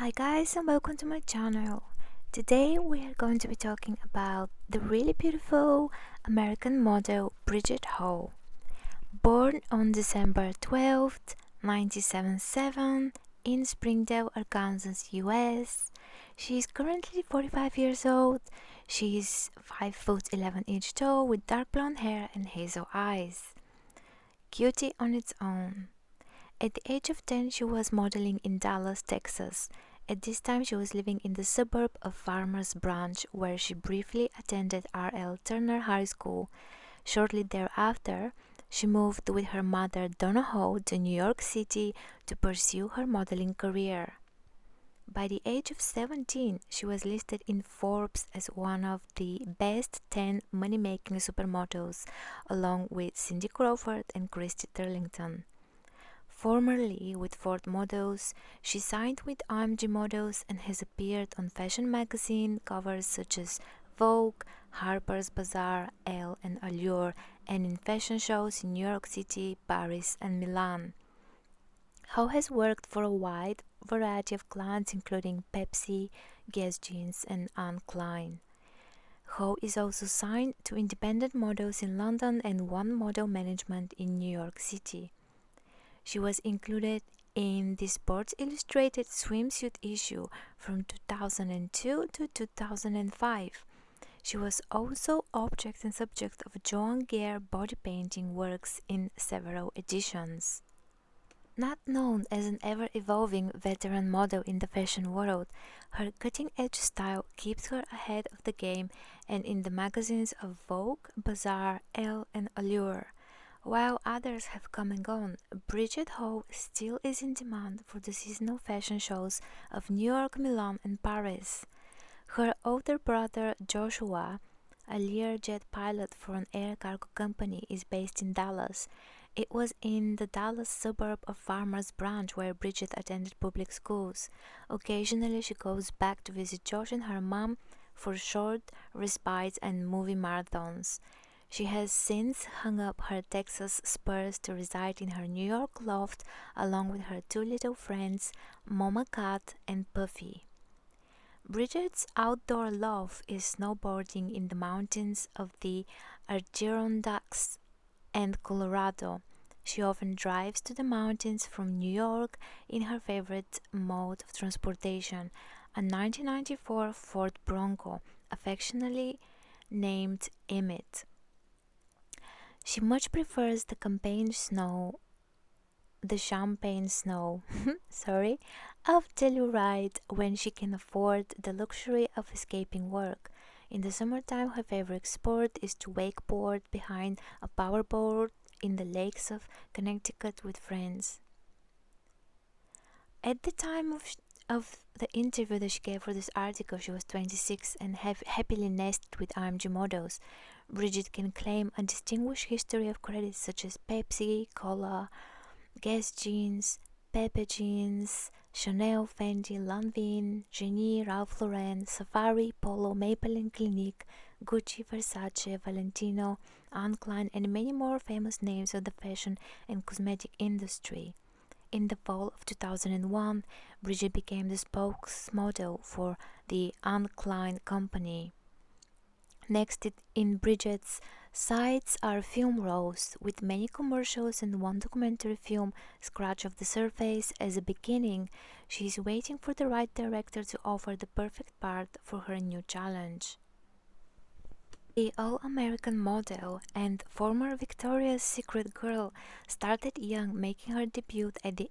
Hi guys and welcome to my channel. Today we are going to be talking about the really beautiful American model Bridget Hall. Born on December 12th, 1977 in Springdale, Arkansas, US. She is currently 45 years old. She is 5 foot 11 inch tall with dark blonde hair and hazel eyes. Cutie on its own. At the age of 10, she was modeling in Dallas, Texas. At this time, she was living in the suburb of Farmers Branch, where she briefly attended R.L. Turner High School. Shortly thereafter, she moved with her mother Donna Hall to New York City to pursue her modeling career. By the age of 17, she was listed in Forbes as one of the best 10 money-making supermodels, along with Cindy Crawford and Christy Turlington. Formerly with Ford Models, she signed with AMG Models and has appeared on fashion magazine covers such as Vogue, Harper's Bazaar, Elle, and Allure, and in fashion shows in New York City, Paris, and Milan. Ho has worked for a wide variety of clients including Pepsi, Guess Jeans, and Anne Klein. Ho is also signed to independent models in London and One Model Management in New York City. She was included in the Sports Illustrated swimsuit issue from 2002 to 2005. She was also object and subject of Joan Gere body painting works in several editions. Not known as an ever-evolving veteran model in the fashion world, her cutting-edge style keeps her ahead of the game and in the magazines of Vogue, Bazaar, Elle, and Allure. While others have come and gone, Bridget Hall still is in demand for the seasonal fashion shows of New York, Milan, and Paris. Her older brother Joshua, a Learjet pilot for an air cargo company, is based in Dallas. It was in the Dallas suburb of Farmers Branch where Bridget attended public schools. Occasionally she goes back to visit Josh and her mom for short respites and movie marathons. She has since hung up her Texas spurs to reside in her New York loft along with her two little friends, Mama Cat and Puffy. Bridget's outdoor love is snowboarding in the mountains of the Adirondacks and Colorado. She often drives to the mountains from New York in her favorite mode of transportation, a 1994 Ford Bronco, affectionately named Emmett. She much prefers the champagne snow, sorry, of Telluride when she can afford the luxury of escaping work. In the summertime, her favorite sport is to wakeboard behind a powerboat in the lakes of Connecticut with friends. At the time of the interview that she gave for this article, she was 26 and happily nested with AMG Models. Bridget can claim a distinguished history of credits such as Pepsi, Cola, Guess Jeans, Pepe Jeans, Chanel, Fendi, Lanvin, Genie, Ralph Lauren, Safari, Polo, Maybelline Clinique, Gucci, Versace, Valentino, Anne Klein, and many more famous names of the fashion and cosmetic industry. In the fall of 2001, Bridget became the spokesmodel for the Anne Klein company. Next in Bridget's sights are film roles, with many commercials and one documentary film, Scratch of the Surface, as a beginning. She is waiting for the right director to offer the perfect part for her new challenge. The all-American model and former Victoria's Secret girl started young, making her debut at the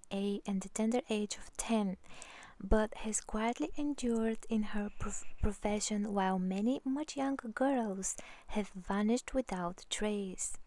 tender age of 10, but has quietly endured in her profession while many much younger girls have vanished without trace.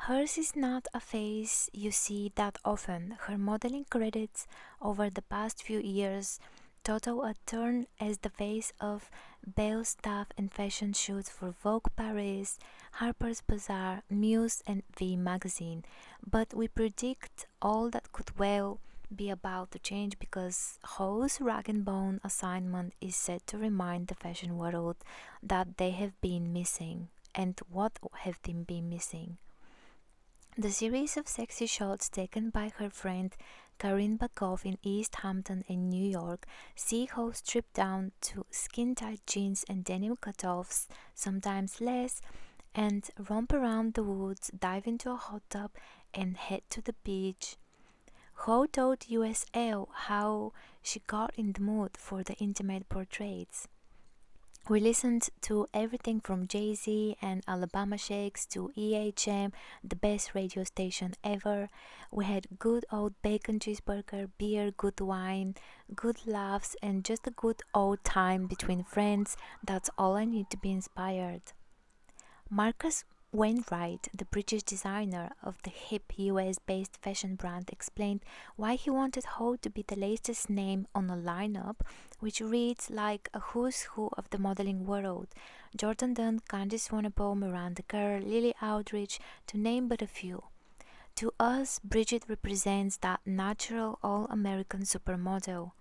Hers is not a face you see that often. Her modeling credits over the past few years total a turn as the face of Belle staff and fashion shoots for Vogue Paris, Harper's Bazaar, Muse, and V magazine. But we predict all that could well be about to change because Ho's Rag and Bone assignment is set to remind the fashion world that they have been missing. And what have they been missing? The series of sexy shots taken by her friend Karin Bakov in East Hampton in New York, see Ho strip down to skin-tight jeans and denim cutoffs, sometimes less, and romp around the woods, dive into a hot tub, and head to the beach. Ho told USL how she got in the mood for the intimate portraits. We listened to everything from Jay-Z and Alabama Shakes to EHM, the best radio station ever. We had good old bacon cheeseburger, beer, good wine, good laughs, and just a good old time between friends. That's all I need to be inspired. Marcus Wainwright, the British designer of the hip US-based fashion brand, explained why he wanted Ho to be the latest name on a lineup which reads like a who's who of the modeling world. Jordan Dunn, Candice Swanepoel, Miranda Kerr, Lily Aldridge, to name but a few. To us, Bridget represents that natural all-American supermodel.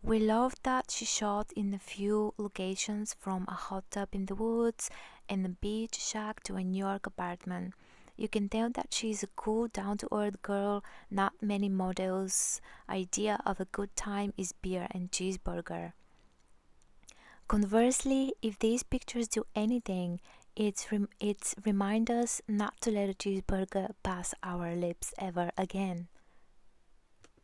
We loved that she shot in a few locations, from a hot tub in the woods and a beach shack to a New York apartment. You can tell that she is a cool, down-to-earth girl. Not many models' idea of a good time is beer and cheeseburger. Conversely, if these pictures do anything, it's remind us not to let a cheeseburger pass our lips ever again.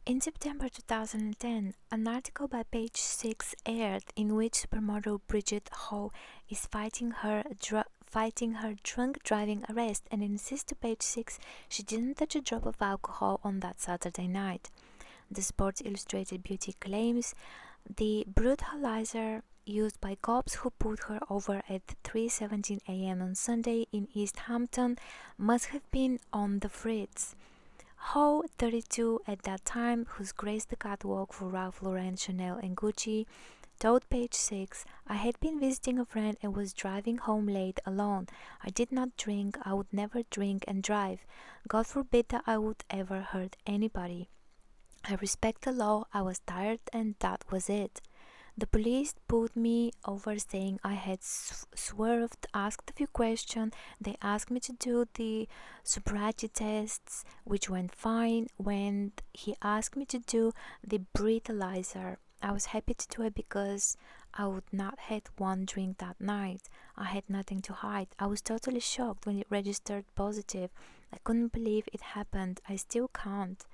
In September 2010, an article by Page 6 aired in which supermodel Bridget Hall is fighting her drunk driving arrest and insists to Page 6 she didn't touch a drop of alcohol on that Saturday night. The Sports Illustrated Beauty claims the brutalizer used by cops who pulled her over at 3:17 a.m. on Sunday in East Hampton must have been on the fritz. Ho, 32 at that time, who's graced the catwalk for Ralph Lauren, Chanel and Gucci, told Page 6, "I had been visiting a friend and was driving home late alone. I did not drink. I would never drink and drive. God forbid that I would ever hurt anybody. I respect the law. I was tired and that was it. The police pulled me over saying I had swerved, asked a few questions. They asked me to do the sobriety tests, which went fine. When he asked me to do the breathalyzer, I was happy to do it because I would not had one drink that night. I had nothing to hide. I was totally shocked when it registered positive. I couldn't believe it happened. I still can't."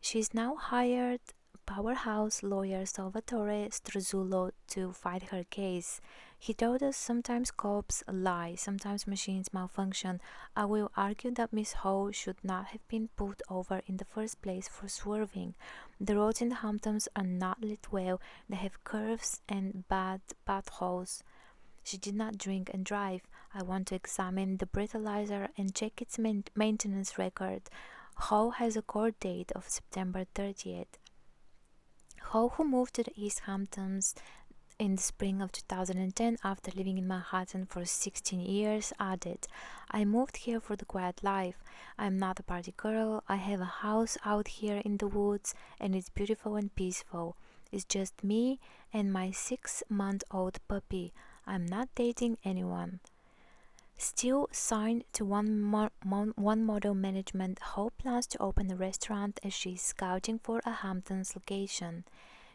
She's now hired powerhouse lawyer Salvatore Struzzulo to fight her case. He told us, "Sometimes cops lie, sometimes machines malfunction. I will argue that Miss Ho should not have been pulled over in the first place for swerving. The roads in the Hamptons are not lit well. They have curves and bad potholes. She did not drink and drive. I want to examine the breathalyzer and check its maintenance record. Ho has a court date of September 30th. Ho, who moved to the East Hamptons in the spring of 2010 after living in Manhattan for 16 years, added, "I moved here for the quiet life. I'm not a party girl. I have a house out here in the woods and it's beautiful and peaceful. It's just me and my 6-month-old puppy. I'm not dating anyone." Still signed to One Model Management, Ho plans to open a restaurant as she is scouting for a Hamptons location.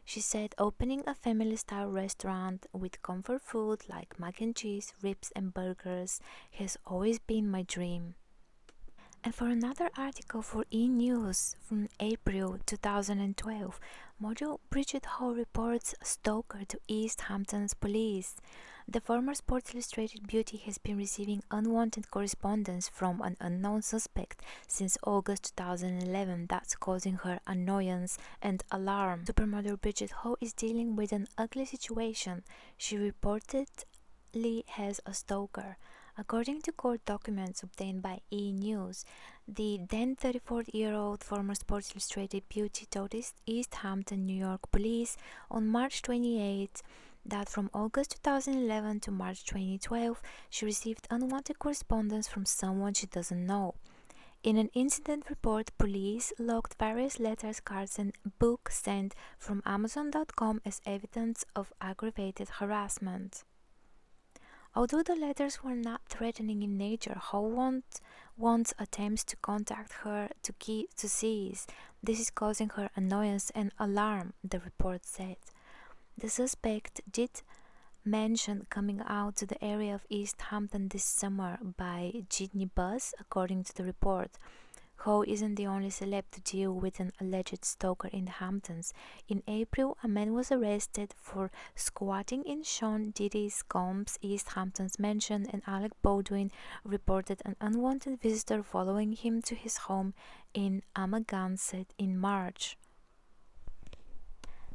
She said, "Opening a family-style restaurant with comfort food like mac and cheese, ribs and burgers has always been my dream." And for another article for E! News from April 2012, model Bridget Hall reports stalker to East Hamptons police. The former Sports Illustrated beauty has been receiving unwanted correspondence from an unknown suspect since August 2011 that's causing her annoyance and alarm. Supermodel Bridget Hall is dealing with an ugly situation. She reportedly has a stalker. According to court documents obtained by E! News, the then 34-year-old former Sports Illustrated beauty told East Hampton, New York police on March 28 that from August 2011 to March 2012, she received unwanted correspondence from someone she doesn't know. In an incident report, police logged various letters, cards, and books sent from Amazon.com as evidence of aggravated harassment. Although the letters were not threatening in nature, Ho wants attempts to contact her to cease. This is causing her annoyance and alarm, the report said. The suspect did mention coming out to the area of East Hampton this summer by jitney bus, according to the report. Ho isn't the only celeb to deal with an alleged stalker in the Hamptons. In April, a man was arrested for squatting in Sean Diddy Combs' East Hamptons mansion, and Alec Baldwin reported an unwanted visitor following him to his home in Amagansett in March.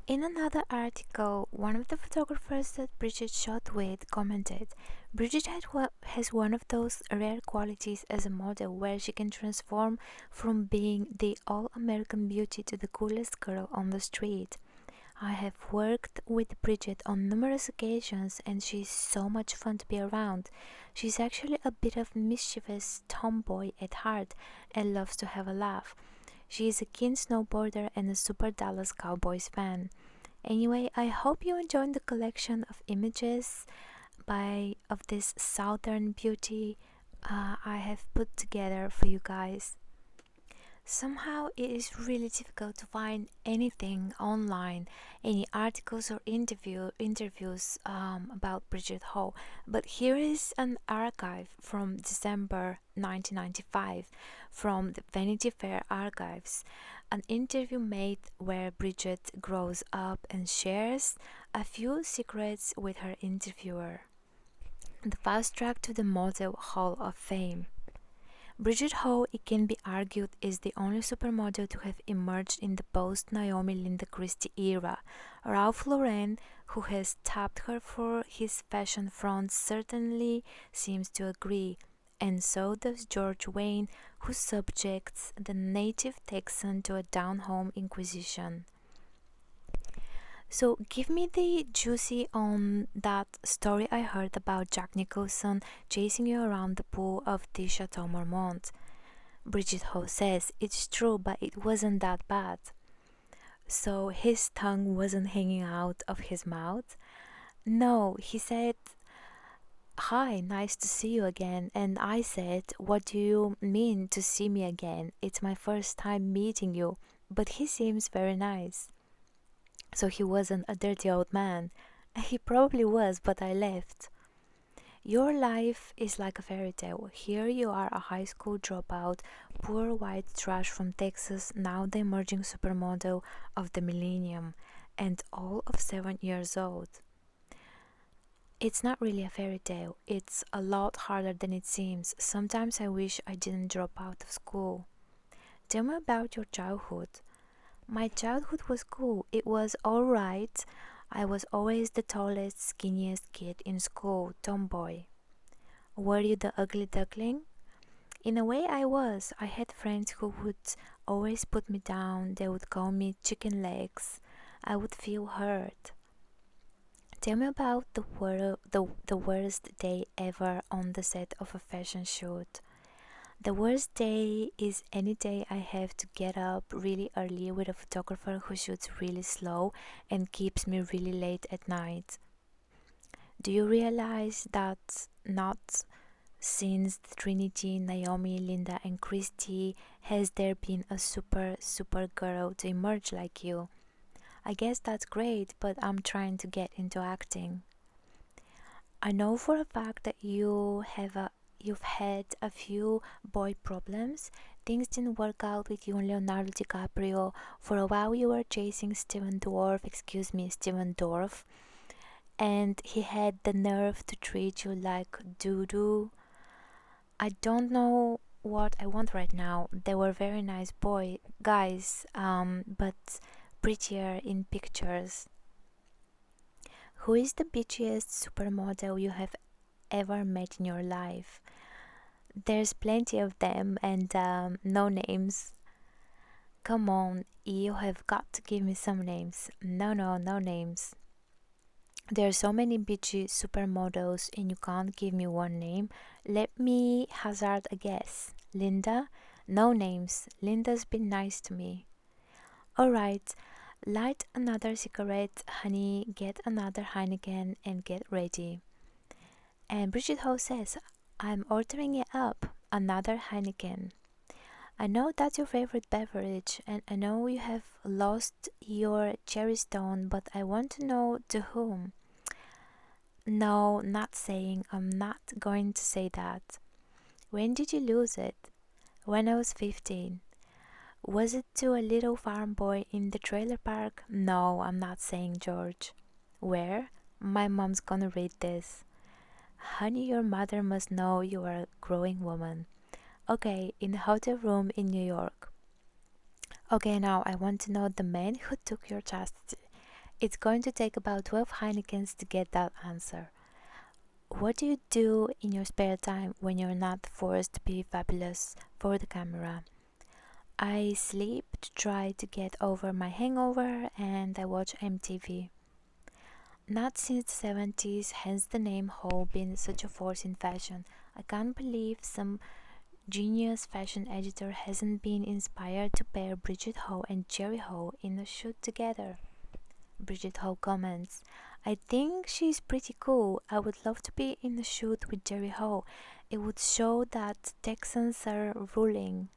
In another article, one of the photographers that Bridget shot with commented, Bridget has one of those rare qualities as a model where she can transform from being the all-American beauty to the coolest girl on the street. I have worked with Bridget on numerous occasions and she's so much fun to be around. She's actually a bit of mischievous tomboy at heart and loves to have a laugh. She is a keen snowboarder and a super Dallas Cowboys fan. Anyway, I hope you enjoyed the collection of images of this southern beauty I have put together for you guys. Somehow it is really difficult to find anything online, any articles or interviews about Bridget Hall, but here is an archive from December 1995 from the Vanity Fair archives, an interview made where Bridget grows up and shares a few secrets with her interviewer. The fast track to the Model Hall of Fame. Bridget Hall, it can be argued, is the only supermodel to have emerged in the post-Naomi Linda Christie era. Ralph Lauren, who has tapped her for his fashion front, certainly seems to agree, and so does George Wayne, who subjects the native Texan to a down-home inquisition. So give me the juicy on that story I heard about Jack Nicholson chasing you around the pool of the Chateau Marmont. Bridget Hall says it's true, but it wasn't that bad. So his tongue wasn't hanging out of his mouth? No, he said, "Hi, nice to see you again." And I said, "What do you mean to see me again? It's my first time meeting you." But he seems very nice. So he wasn't a dirty old man. He probably was, but I left. Your life is like a fairy tale. Here you are, a high school dropout, poor white trash from Texas, now the emerging supermodel of the millennium, and all of 7 years old. It's not really a fairy tale. It's a lot harder than it seems. Sometimes I wish I didn't drop out of school. Tell me about your childhood. My childhood was cool. It was alright. I was always the tallest, skinniest kid in school, tomboy. Were you the ugly duckling? In a way I was. I had friends who would always put me down. They would call me chicken legs. I would feel hurt. Tell me about the worst day ever on the set of a fashion shoot. The worst day is any day I have to get up really early with a photographer who shoots really slow and keeps me really late at night. Do you realize that not since Trinity, Naomi, Linda and Christy has there been a super girl to emerge like you? I guess that's great, but I'm trying to get into acting. I know for a fact that you've had a few boy problems. Things didn't work out with you and Leonardo DiCaprio. For a while you were chasing Steven Dorff, and he had the nerve to treat you like doo-doo. I don't know what I want right now. They were very nice guys, but prettier in pictures. Who is the bitchiest supermodel you have ever met in your life? There's plenty of them, and no names. Come on, you have got to give me some names. No names. There are so many bitchy supermodels and you can't give me one name. Let me hazard a guess. Linda? No names. Linda's been nice to me. Alright, light another cigarette, honey, get another Heineken and get ready. And Bridget Hall says, I'm ordering it up, another Heineken. I know that's your favorite beverage, and I know you have lost your cherry stone, but I want to know to whom. No, not saying. I'm not going to say that. When did you lose it? When I was 15. Was it to a little farm boy in the trailer park? No, I'm not saying George. Where? My mom's gonna read this. Honey, your mother must know you are a growing woman. Okay, in a hotel room in New York. Okay, now I want to know the man who took your chastity. It's going to take about 12 Heinekens to get that answer. What do you do in your spare time when you're not forced to be fabulous for the camera? I sleep to try to get over my hangover and I watch MTV. Not since the 70s, hence the name Ho been such a force in fashion. I can't believe some genius fashion editor hasn't been inspired to pair Bridget Ho and Jerry Ho in a shoot together. Bridget Hall comments, I think she's pretty cool. I would love to be in a shoot with Jerry Hall. It would show that Texans are ruling.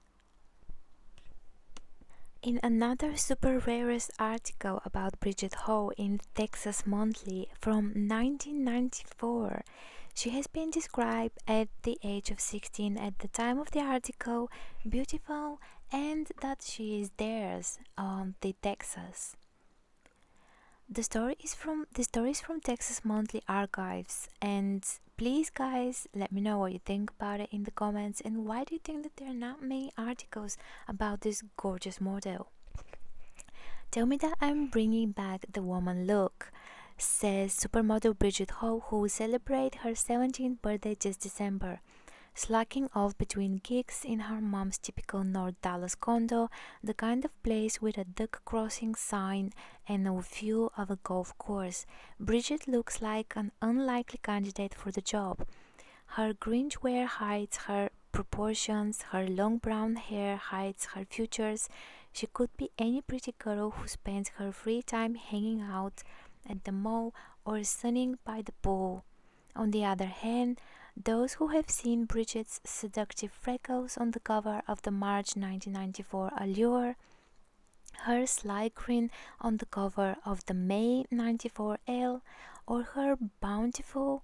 In another super rarest article about Bridget Hall in Texas Monthly from 1994, she has been described at the age of 16 at the time of the article, beautiful, and that she is theirs on the Texas. The story is from Texas Monthly Archives, and please guys let me know what you think about it in the comments, and why do you think that there are not many articles about this gorgeous model. Tell me that I'm bringing back the woman look, says supermodel Bridget Hall, who will celebrate her 17th birthday this December. Slacking off between gigs in her mom's typical North Dallas condo, the kind of place with a duck crossing sign and a view of a golf course, Bridget looks like an unlikely candidate for the job. Her grunge-wear hides her proportions, her long brown hair hides her features. She could be any pretty girl who spends her free time hanging out at the mall or sunning by the pool. On the other hand, those who have seen Bridget's seductive freckles on the cover of the March 1994 Allure, her sly grin on the cover of the May 94 L, or her bountiful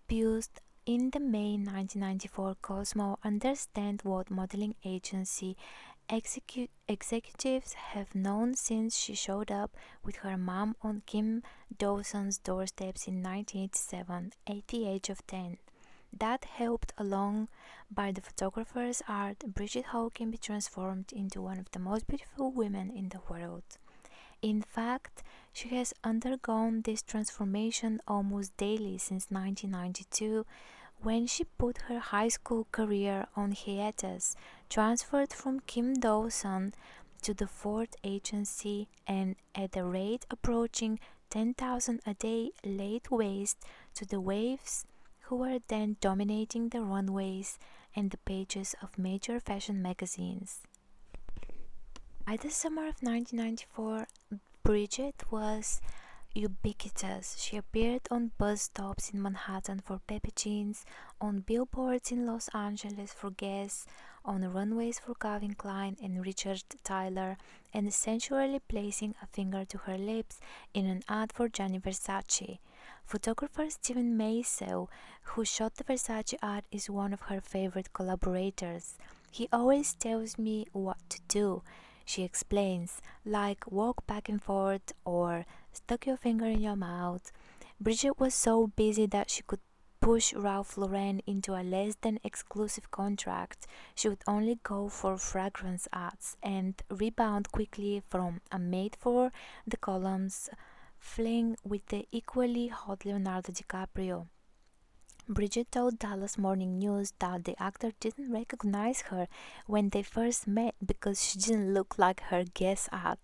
bust in the May 1994 Cosmo understand what modeling agency executives have known since she showed up with her mom on Kim Dawson's doorsteps in 1987 at the age of 10. That helped along by the photographer's art, Bridget Hall can be transformed into one of the most beautiful women in the world. In fact, she has undergone this transformation almost daily since 1992, when she put her high school career on hiatus, transferred from Kim Dawson to the Ford agency, and at a rate approaching 10,000 a day laid waste to the waves who were then dominating the runways and the pages of major fashion magazines. By the summer of 1994, Bridget was ubiquitous. She appeared on bus stops in Manhattan for Pepe Jeans, on billboards in Los Angeles for Guess, on runways for Calvin Klein and Richard Tyler, and essentially placing a finger to her lips in an ad for Gianni Versace. Photographer Steven Meisel, who shot the Versace ad, is one of her favorite collaborators. He always tells me what to do, she explains, like walk back and forth or stuck your finger in your mouth. Bridget was so busy that she could push Ralph Lauren into a less than exclusive contract. She would only go for fragrance ads and rebound quickly from a made for the columns fling with the equally hot Leonardo DiCaprio. Bridget told Dallas Morning News that the actor didn't recognize her when they first met because she didn't look like her Guess ad.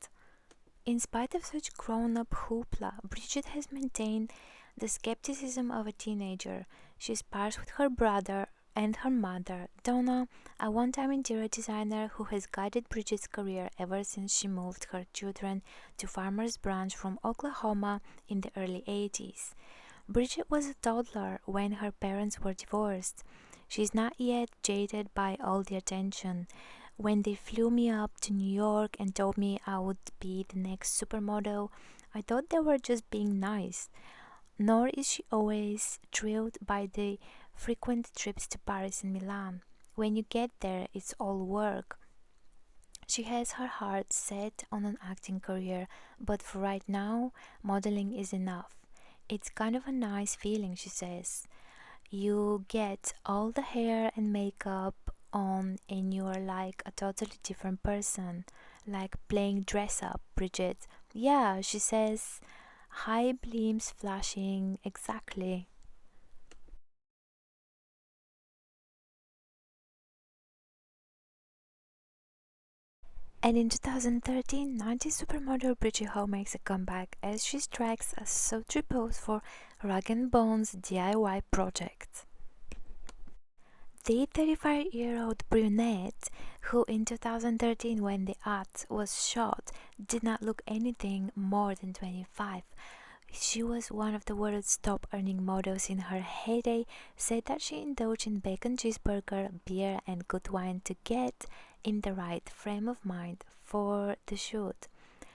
In spite of such grown-up hoopla, Bridget has maintained the skepticism of a teenager. She spars with her brother and her mother, Donna, a one-time interior designer who has guided Bridget's career ever since she moved her children to Farmers Branch from Oklahoma in the early 80s. Bridget was a toddler when her parents were divorced. She is not yet jaded by all the attention. When they flew me up to New York and told me I would be the next supermodel, I thought they were just being nice. Nor is she always thrilled by the frequent trips to Paris and Milan. When you get there, it's all work. She has her heart set on an acting career, but for right now, modeling is enough. It's kind of a nice feeling, she says. You get all the hair and makeup on, and you are like a totally different person, like playing dress up, Bridget. Yeah, she says, high beams flashing, exactly. And in 2013, 90s supermodel Bridget Hall makes a comeback as she strikes a sultry pose for Rag& Bone's DIY project. The 35-year-old brunette, who in 2013 when the ad was shot did not look anything more than 25, she was one of the world's top earning models in her heyday, said that she indulged in bacon cheeseburger, beer and good wine to get in the right frame of mind for the shoot.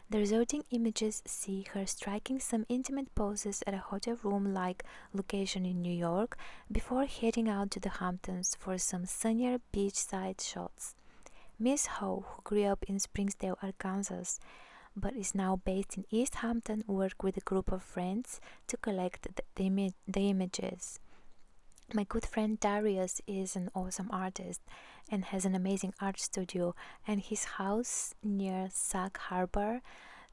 The resulting images see her striking some intimate poses at a hotel room-like location in New York before heading out to the Hamptons for some sunnier beachside shots. Miss Ho, who grew up in Springsdale, Arkansas, but is now based in East Hampton, worked with a group of friends to collect the images. My good friend Darius is an awesome artist and has an amazing art studio and his house near Sag Harbor,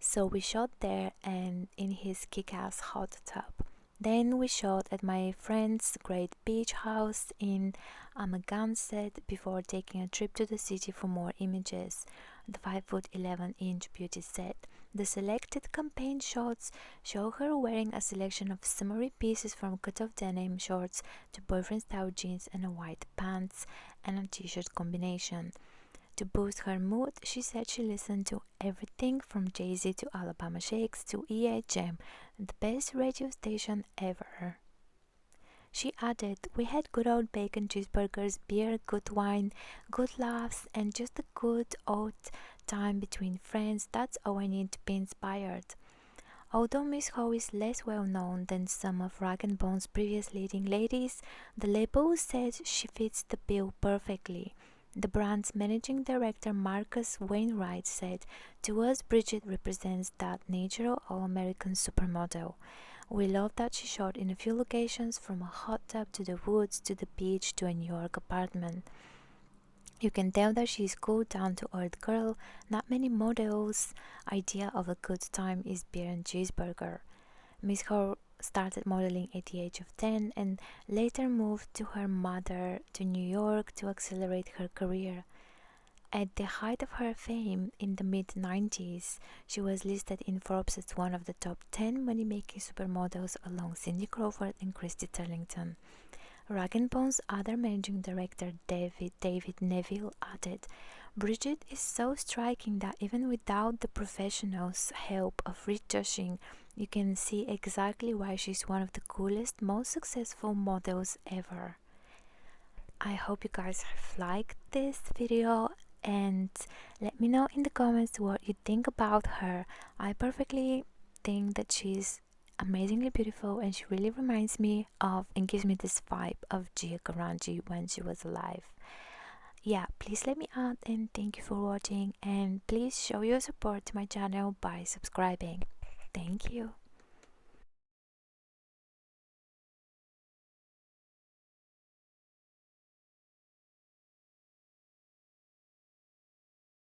so we shot there and in his kick-ass hot tub. Then we shot at my friend's great beach house in Amagansett before taking a trip to the city for more images. The 5'11" beauty set. The selected campaign shots show her wearing a selection of summery pieces from cut-off denim shorts to boyfriend-style jeans and a white pants and a t-shirt combination. To boost her mood, she said she listened to everything from Jay-Z to Alabama Shakes to EHM, the best radio station ever. She added, we had good old bacon cheeseburgers, beer, good wine, good laughs, and just a good old time between friends. That's all I need to be inspired. Although Miss Ho is less well known than some of Rag& Bone's previous leading ladies, the label says she fits the bill perfectly. The brand's managing director Marcus Wainwright said, to us Bridget represents that natural all-American supermodel. We love that she shot in a few locations, from a hot tub to the woods to the beach to a New York apartment. You can tell that she's cool, down-to-earth girl. Not many models' idea of a good time is beer and cheeseburger. Miss Ho started modeling at the age of 10 and later moved to her mother to New York to accelerate her career. At the height of her fame in the mid-90s, she was listed in Forbes as one of the top 10 money-making supermodels along Cindy Crawford and Christy Turlington. Rag& Bone's other managing director, David Neville, added, Bridget is so striking that even without the professionals' help of retouching, you can see exactly why she's one of the coolest, most successful models ever. I hope you guys have liked this video and let me know in the comments what you think about her. I perfectly think that she's amazingly beautiful and she really reminds me of and gives me this vibe of Gia Garangi when she was alive. Yeah, please let me out and thank you for watching, and please show your support to my channel by subscribing. Thank you.